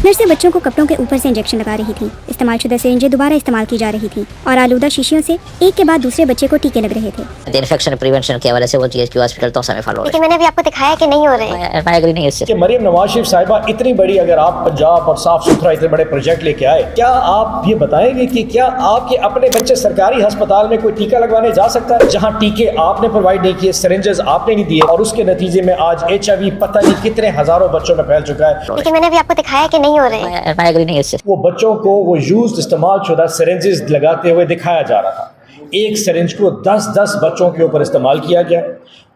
नर्सें बच्चों को कपड़ों के ऊपर से इंजेक्शन लगा रही थी। इस्तेमाल शुदा सिरिंजें दोबारा इस्तेमाल की जा रही थी और आलूदा शीशियों से एक के बाद दूसरे बच्चे को टीके लग रहे थे। इन्फेक्शन प्रिवेंशन के हवाले से वो जीएचक्यू हॉस्पिटल तोसा में फॉलो हो रहा लेकिन मैंने भी आपको दिखाया कि नहीं हो रहे। मैं एग्री नहीं इससे कि मरियम नवाज शरीफ साहिबा इतनी बड़ी, अगर आप पंजाब और साफ सुथरा इतने बड़े प्रोजेक्ट लेके आए, क्या आप ये बताएंगे कि क्या आपके अपने बच्चे सरकारी अस्पताल में कोई टीका लगवाने जा सकता है जहां टीके आपने प्रोवाइड नहीं किए, सिरिंजेस आपने नहीं दिए और उसके नतीजे में आज HIV पता नहीं कितने हजारों बच्चों में फैल चुका है। लेकिन मैंने भी आपको दिखाया कि नहीं हो रहे। मैं एग्री नहीं इससे। वो बच्चों को वो यूज्ड इस्तेमाल शुदा सिरिंजेस लगाते हुए दिखाया जा रहा था। एक सिरिंज को 10-10 बच्चों के ऊपर इस्तेमाल किया गया,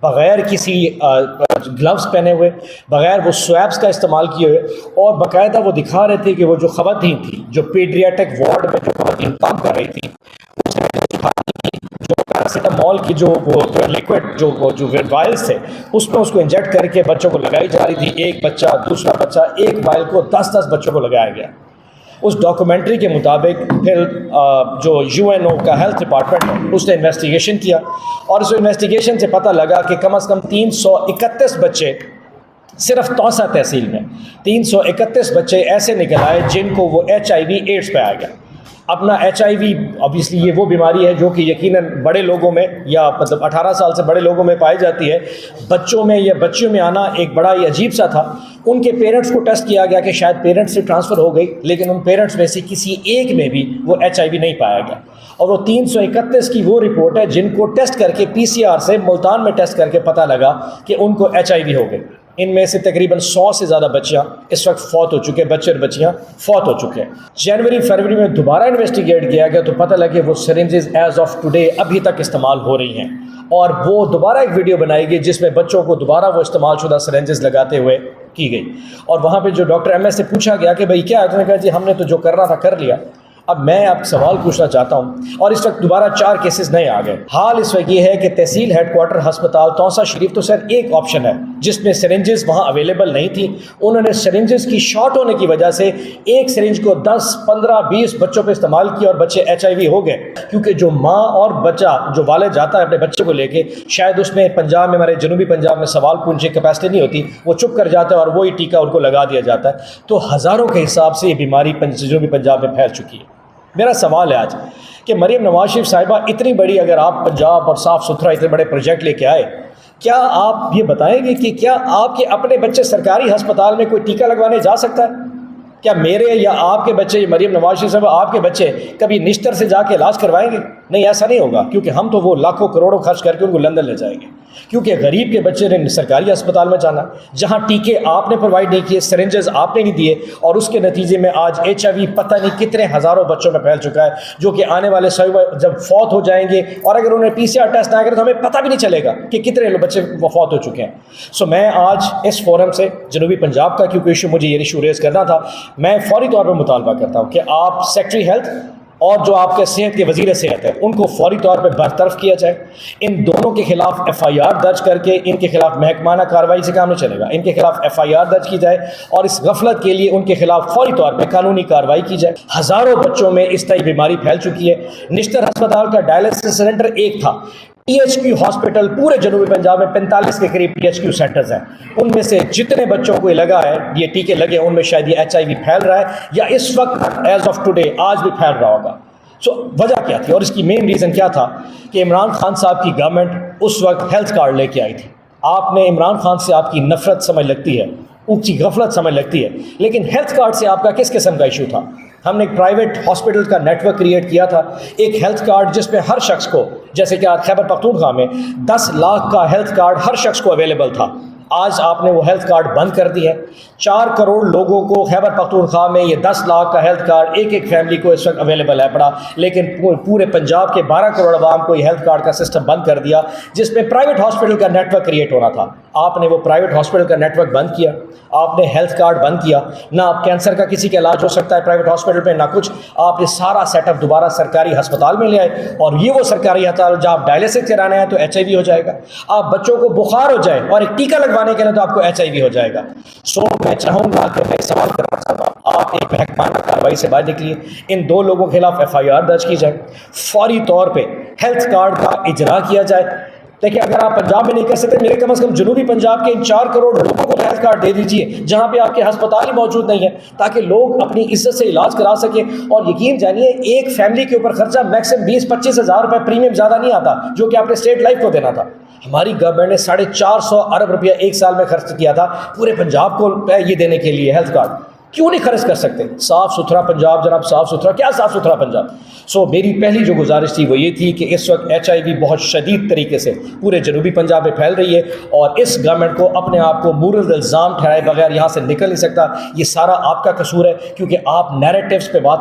बग़ैर किसी ग्लव्स पहने हुए, बग़ैर वो स्वैब्स का इस्तेमाल किए हुए, और बाकायदा वो दिखा रहे थे कि वो जो ख़वातीन थी जो पीडियाट्रिक वार्ड में जो ख़वातीन काम कर रही थी, जो पैरासिटामॉल की जो लिक्विड जो वायल्स थे उसमें उसको इंजेक्ट करके बच्चों को लगाई जा रही थी। एक बच्चा, दूसरा बच्चा, एक वायल को 10-10 बच्चों को लगाया गया। उस डॉक्यूमेंट्री के मुताबिक फिर जो UNO का हेल्थ डिपार्टमेंट है उसने इन्वेस्टिगेशन किया और उस इन्वेस्टिगेशन से पता लगा कि कम से कम 331 बच्चे सिर्फ तौसा तहसील में 331 बच्चे ऐसे निकल आए जिनको वो HIV एड्स पे आ गया। अपना HIV ऑब्वियसली ये वो बीमारी है जो कि यकीनन बड़े लोगों में या मतलब 18 साल से बड़े लोगों में पाई जाती है। बच्चों में या बच्चियों में आना एक बड़ा ही अजीब सा था। उनके पेरेंट्स को टेस्ट किया गया कि शायद पेरेंट्स से ट्रांसफ़र हो गई, लेकिन उन पेरेंट्स में से किसी एक में भी वो HIV नहीं पाया गया। और वो 331 की वो रिपोर्ट है जिनको टेस्ट करके PCR से मुल्तान में टेस्ट करके पता लगा कि उनको HIV हो गई। इनमें से तकरीबन 100 से ज़्यादा बच्चियाँ इस वक्त फौत हो चुके हैं, बच्चे और बच्चियाँ फौत हो चुके हैं। जनवरी फरवरी में दोबारा इन्वेस्टिगेट किया गया तो पता लगे वो सिरिंजेस एज ऑफ टुडे अभी तक इस्तेमाल हो रही हैं और वो दोबारा एक वीडियो बनाई गई जिसमें बच्चों को दोबारा वो इस्तेमाल शुदा सिरिंजेस लगाते हुए की गई। और वहाँ पे जो डॉक्टर MS से पूछा गया कि भाई क्या है, उन्होंने कहा जी हमने तो जो करना था कर लिया। अब मैं आपसे सवाल पूछना चाहता हूँ और इस वक्त दोबारा 4 केसेस नए आ गए। हाल इस वक्त ये है कि तहसील हेडक्वार्टर अस्पताल तौसा शरीफ तो सर एक ऑप्शन है जिसमें सिरिंजेस वहाँ अवेलेबल नहीं थी। उन्होंने सिरिंजेस की शॉर्ट होने की वजह से एक सिरिंज को 10, 15, 20 बच्चों पे इस्तेमाल किया और बच्चे HIV हो गए, क्योंकि जो माँ और बच्चा जो वाले जाता है अपने बच्चे को लेके, शायद उसमें पंजाब में, हमारे जनूबी पंजाब में सवाल पूछने की कैपेसिटी नहीं होती, वो चुप कर जाता है और वही टीका उनको लगा दिया जाता है। तो हज़ारों के हिसाब से ये बीमारी जनूबी पंजाब में फैल चुकी है। मेरा सवाल है आज कि मरियम नवाज शरीफ साहिबा इतनी बड़ी, अगर आप पंजाब और साफ सुथरा इतने बड़े प्रोजेक्ट लेके आए, क्या आप ये बताएंगे कि क्या आपके अपने बच्चे सरकारी अस्पताल में कोई टीका लगवाने जा सकता है? क्या मेरे या आपके बच्चे, मरियम नवाज शरीफ साहिबा आपके बच्चे कभी निश्तर से जाके इलाज करवाएंगे? नहीं, ऐसा नहीं होगा, क्योंकि हम तो वो लाखों करोड़ों खर्च करके उनको लंदन ले जाएंगे, क्योंकि गरीब के बच्चे ने सरकारी अस्पताल में जाना जहां टीके आपने प्रोवाइड नहीं किए, सिरिंजेस आपने नहीं दिए और उसके नतीजे में आज HIV पता नहीं कितने हज़ारों बच्चों में फैल चुका है, जो कि आने वाले जब फौत हो जाएंगे और अगर उन्हें PCR टेस्ट ना करें तो हमें पता भी नहीं चलेगा कि कितने बच्चे फौत हो चुके हैं। सो मैं आज इस फोरम से जनूबी पंजाब का, क्योंकि इशू मुझे ये इशू रेज़ करना था, मैं फौरी तौर पर मुतालबा करता हूँ कि आप सेक्रेटरी हेल्थ और जो आपके सेहत के वज़ीर सेहत है उनको फौरी तौर पर बरतरफ किया जाए। इन दोनों के खिलाफ FIR दर्ज करके इनके खिलाफ महकमाना कार्रवाई से काम नहीं चलेगा, इनके खिलाफ FIR दर्ज की जाए और इस गफलत के लिए उनके खिलाफ फौरी तौर पर कानूनी कार्रवाई की जाए। हज़ारों बच्चों में इस तरह बीमारी फैल चुकी है। निश्तर अस्पताल का डायलिसिस सेंटर एक था, PHQ हॉस्पिटल पूरे जनूबी पंजाब में 45 के करीब PHQ सेंटर्स हैं, उनमें से जितने बच्चों को ये लगा है, ये टीके लगे, उनमें शायद ये HIV फैल रहा है या इस वक्त एज ऑफ टुडे आज भी फैल रहा होगा। सो वजह क्या थी और इसकी मेन रीज़न क्या था कि इमरान खान साहब की गवर्नमेंट उस वक्त हेल्थ कार्ड लेके आई थी। आपने इमरान खान से आपकी नफरत समझ लगती है, ऊंची गफलत समझ लगती है, लेकिन हेल्थ कार्ड से आपका किस किस्म का इशू था? हमने एक प्राइवेट हॉस्पिटल का नेटवर्क क्रिएट किया था, एक हेल्थ कार्ड जिसमें हर शख्स को, जैसे कि खैबर पख्तूनख्वा में 10 लाख का हेल्थ कार्ड हर शख्स को अवेलेबल था। आज आपने वो हेल्थ कार्ड बंद कर दिए हैं। 4 करोड़ लोगों को खैबर पख्तूनख्वा में ये 10 लाख का हेल्थ कार्ड एक एक फैमिली को इस वक्त अवेलेबल है पड़ा, लेकिन पूरे पंजाब के 12 करोड़ आवाम को ये हेल्थ कार्ड का सिस्टम बंद कर दिया, जिसमें प्राइवेट हॉस्पिटल का नेटवर्क क्रिएट होना था। आपने वो प्राइवेट हॉस्पिटल का नेटवर्क बंद किया, आपने हेल्थ कार्ड बंद किया। ना आप कैंसर का किसी का इलाज हो सकता है प्राइवेट हॉस्पिटल पे, ना कुछ। आपने सारा सेटअप दोबारा सरकारी अस्पताल में ले आए और ये वो सरकारी अस्पताल जहाँ आप डायलिसिस कराने हैं तो HIV हो जाएगा, आप बच्चों को बुखार हो जाए और एक टीका लगवाने के लिए तो आपको HIV हो जाएगा। सो मैं चाहूँगा कि मैं सवाल करना चाहता हूँ, आप एक महकमाना कार्रवाई से बाहर निकलिए, इन 2 लोगों के खिलाफ FIR दर्ज की जाए, फौरी तौर पर हेल्थ कार्ड का इजरा किया जाए, دیکھیں اگر آپ پنجاب میں نہیں کر سکتے میرے کم از کم جنوبی پنجاب کے ان 4 کروڑ لوگوں کو ہیلتھ کارڈ دے دیجیے جہاں پہ آپ کے ہسپتال ہی موجود نہیں ہے، تاکہ لوگ اپنی عزت سے علاج کرا سکیں. اور یقین جانیے ایک فیملی کے اوپر خرچہ میکسیمم 20-25 ہزار روپے پریمیم زیادہ نہیں آتا جو کہ آپ نے اسٹیٹ لائف کو دینا تھا. ہماری گورنمنٹ نے 450 ارب روپیہ ایک سال میں خرچ کیا تھا پورے پنجاب کو یہ دینے کے لیے ہیلتھ کارڈ. کیوں نہیں خرچ کر سکتے؟ صاف ستھرا پنجاب جناب، صاف ستھرا کیا صاف ستھرا پنجاب. میری پہلی جو گزارش تھی وہ یہ تھی کہ اس وقت HIV بہت شدید طریقے سے پورے جنوبی پنجاب میں پھیل رہی ہے اور اس گورنمنٹ کو اپنے آپ کو مورل الزام ٹھہرائے بغیر یہاں سے نکل نہیں سکتا. یہ سارا آپ کا قصور ہے کیونکہ آپ نیریٹیوز پہ بات